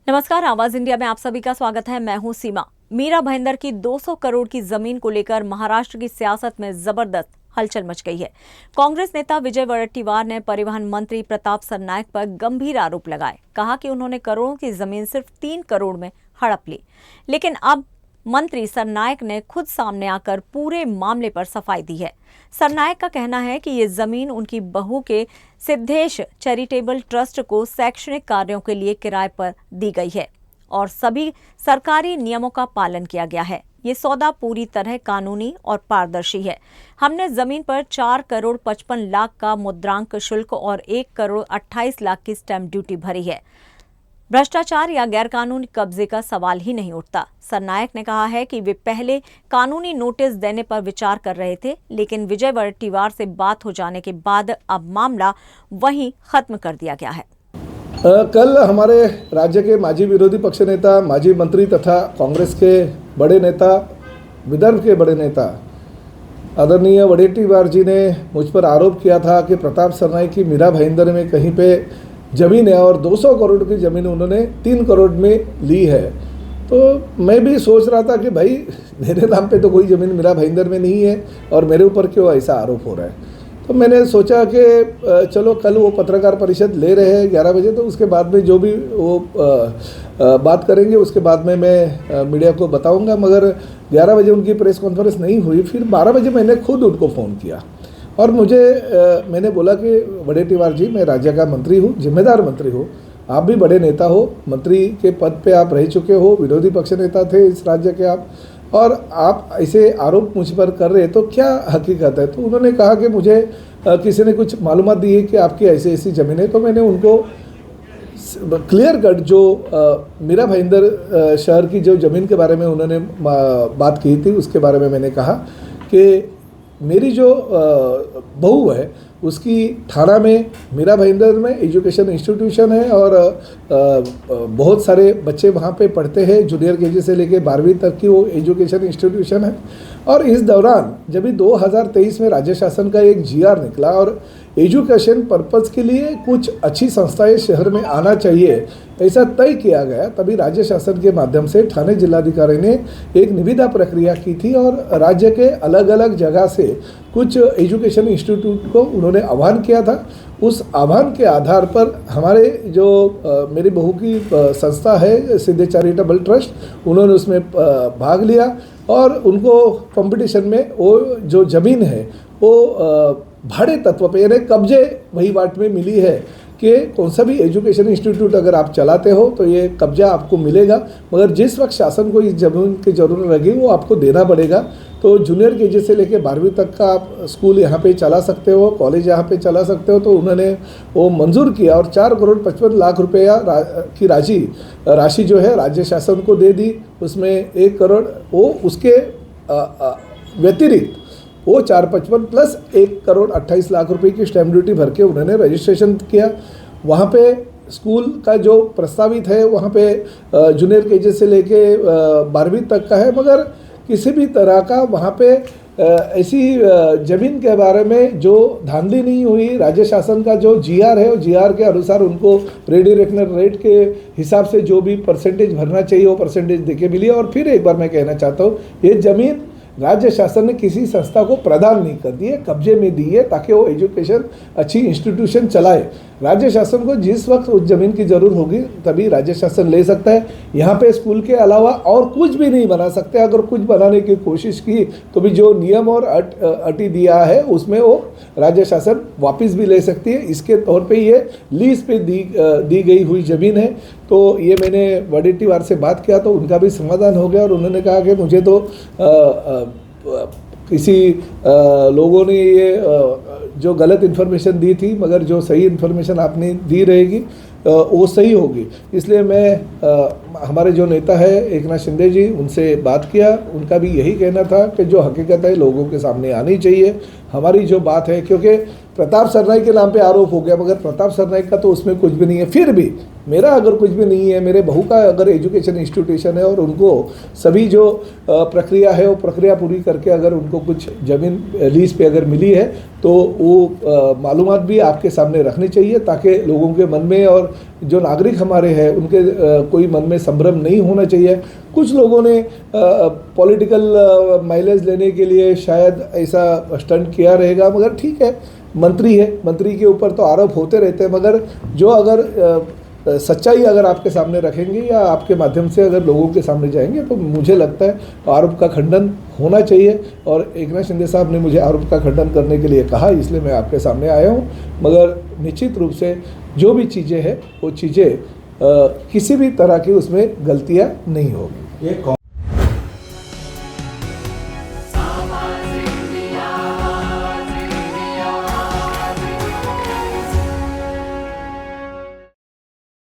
नमस्कार, आवाज इंडिया में आप सभी का स्वागत है। मैं हूं सीमा। मीरा भाईंदर की 200 करोड़ की जमीन को लेकर महाराष्ट्र की सियासत में जबरदस्त हलचल मच गई है। कांग्रेस नेता विजय वडेट्टीवार ने परिवहन मंत्री प्रताप सरनाईक पर गंभीर आरोप लगाए। कहा कि उन्होंने करोड़ों की जमीन सिर्फ 3 करोड़ में हड़प ली। लेकिन अब मंत्री सरनाईक ने खुद सामने आकर पूरे मामले पर सफाई दी है। सरनाईक का कहना है कि ये जमीन उनकी बहू के सिद्धेश चैरिटेबल ट्रस्ट को शैक्षणिक कार्यों के लिए किराए पर दी गई है और सभी सरकारी नियमों का पालन किया गया है। ये सौदा पूरी तरह कानूनी और पारदर्शी है। हमने जमीन पर 4 करोड़ 55 लाख का मुद्रांक शुल्क और 1 करोड़ 28 लाख की स्टैंप ड्यूटी भरी है। भ्रष्टाचार या गैरकानूनी कब्जे का सवाल ही नहीं उठता। सरनाईक ने कहा है कि वे पहले कानूनी नोटिस देने पर विचार कर रहे थे, लेकिन विजय वडेट्टीवार से बात हो जाने के बाद अब मामला वहीं खत्म कर दिया गया है। कल हमारे राज्य के माजी विरोधी पक्ष नेता, माजी मंत्री तथा कांग्रेस के बड़े नेता, विदर्भ के बड़े नेता आदरणीय वडेट्टीवार जी ने मुझ पर आरोप किया था कि प्रताप सरनाईक की मीरा भाईंदर में कहीं पे ज़मीन है और 200 करोड़ की ज़मीन उन्होंने 3 करोड़ में ली है। तो मैं भी सोच रहा था कि भाई मेरे नाम पे तो कोई ज़मीन मीरा भाईंदर में नहीं है और मेरे ऊपर क्यों ऐसा आरोप हो रहा है। तो मैंने सोचा कि चलो कल वो पत्रकार परिषद ले रहे हैं 11 बजे, तो उसके बाद में जो भी वो बात करेंगे उसके बाद में मैं मीडिया को बताऊंगा। मगर 11 बजे उनकी प्रेस कॉन्फ्रेंस नहीं हुई। फिर 12 बजे मैंने खुद उनको फ़ोन किया और मैंने बोला कि वडेट्टीवार जी, मैं राज्य का मंत्री हूँ, जिम्मेदार मंत्री हूँ, आप भी बड़े नेता हो, मंत्री के पद पे आप रह चुके हो, विरोधी पक्ष नेता थे इस राज्य के आप, और आप ऐसे आरोप मुझ पर कर रहे, तो क्या हकीकत है। तो उन्होंने कहा कि मुझे किसी ने कुछ मालूमात दी है कि आपकी ऐसी ऐसी ज़मीन है। तो मैंने उनको क्लियर कट जो मीरा भाईंदर शहर की जो ज़मीन के बारे में उन्होंने बात की थी उसके बारे में मैंने कहा कि मेरी जो बहू है उसकी थाना में, मीरा भाईंदर में एजुकेशन इंस्टीट्यूशन है और बहुत सारे बच्चे वहाँ पे पढ़ते हैं। जूनियर केजी से लेके 12वीं तक की वो एजुकेशन इंस्टीट्यूशन है। और इस दौरान जब भी 2023 में राज्य शासन का एक जीआर निकला और एजुकेशन पर्पज़ के लिए कुछ अच्छी संस्थाएं शहर में आना चाहिए ऐसा तय किया गया, तभी राज्य शासन के माध्यम से ठाणे जिलाधिकारी ने एक निविदा प्रक्रिया की थी और राज्य के अलग अलग जगह से कुछ एजुकेशन इंस्टीट्यूट को उन्होंने आह्वान किया था। उस आह्वान के आधार पर हमारे जो मेरी बहू की संस्था है सिद्धेश चैरिटेबल ट्रस्ट, उन्होंने उसमें भाग लिया और उनको कंपटीशन में वो जो ज़मीन है वो भाड़े तत्व पे यानी कब्जे वहीवाट में मिली है कि कौन सा भी एजुकेशन इंस्टीट्यूट अगर आप चलाते हो तो ये कब्जा आपको मिलेगा, मगर जिस वक्त शासन को इस ज़मीन की ज़रूरत लगी वो आपको देना पड़ेगा। तो जूनियर केजी से लेके 12वीं तक का आप स्कूल यहाँ पे चला सकते हो, कॉलेज यहाँ पे चला सकते हो। तो उन्होंने वो मंजूर किया और 4 करोड़ 55 लाख रुपया की राशि जो है राज्य शासन को दे दी। उसमें 1 करोड़ वो उसके व्यतिरिक्त वो 455 प्लस 1 करोड़ 28 लाख रुपए की स्टैम्प ड्यूटी भर के उन्होंने रजिस्ट्रेशन किया। वहाँ पे स्कूल का जो प्रस्तावित है वहाँ पे जूनियर केजी से लेके 12वीं तक का है, मगर किसी भी तरह का वहाँ पे ऐसी ज़मीन के बारे में जो धांधली नहीं हुई। राज्य शासन का जो जीआर है वो जीआर के अनुसार उनको रेडी रेकनर रेट के हिसाब से जो भी परसेंटेज भरना चाहिए वो परसेंटेज देके मिली। और फिर एक बार मैं कहना चाहता हूँ, ये ज़मीन राज्य शासन ने किसी संस्था को प्रदान नहीं कर दी है, कब्जे में दी है ताकि वो एजुकेशन अच्छी इंस्टीट्यूशन चलाए। राज्य शासन को जिस वक्त उस ज़मीन की ज़रूरत होगी तभी राज्य शासन ले सकता है। यहाँ पे स्कूल के अलावा और कुछ भी नहीं बना सकते। अगर कुछ बनाने की कोशिश की तो भी जो नियम और अटी दिया है उसमें वो राज्य शासन वापस भी ले सकती है। इसके तौर पे ये लीज पे दी गई हुई ज़मीन है। तो ये मैंने वडेट्टीवार से बात किया तो उनका भी समाधान हो गया और उन्होंने कहा कि मुझे तो किसी लोगों ने ये जो गलत इन्फॉर्मेशन दी थी, मगर जो सही इन्फॉर्मेशन आपने दी रहेगी वो सही होगी। इसलिए मैं हमारे जो नेता है एकनाथ शिंदे जी, उनसे बात किया। उनका भी यही कहना था कि जो हकीकत है लोगों के सामने आनी चाहिए। हमारी जो बात है, क्योंकि प्रताप सरनाईक के नाम पे आरोप हो गया, मगर प्रताप सरनाईक का तो उसमें कुछ भी नहीं है। फिर भी मेरा अगर कुछ भी नहीं है, मेरे बहू का अगर एजुकेशन इंस्टीट्यूशन है और उनको सभी जो प्रक्रिया है वो प्रक्रिया पूरी करके अगर उनको कुछ ज़मीन लीज पे अगर मिली है तो वो मालूमात भी आपके सामने रखनी चाहिए ताकि लोगों के मन में और जो नागरिक हमारे हैं उनके कोई मन में संभ्रम नहीं होना चाहिए। कुछ लोगों ने पॉलिटिकल माइलेज लेने के लिए शायद ऐसा स्टंट किया रहेगा, मगर ठीक है, मंत्री है, मंत्री के ऊपर तो आरोप होते रहते हैं, मगर जो अगर सच्चाई अगर आपके सामने रखेंगे या आपके माध्यम से अगर लोगों के सामने जाएंगे तो मुझे लगता है आरोप का खंडन होना चाहिए। और एकनाथ शिंदे साहब ने मुझे आरोप का खंडन करने के लिए कहा, इसलिए मैं आपके सामने आया हूँ। मगर निश्चित रूप से जो भी चीज़ें हैं वो चीज़ें किसी भी तरह की उसमें गलतियाँ नहीं होगी।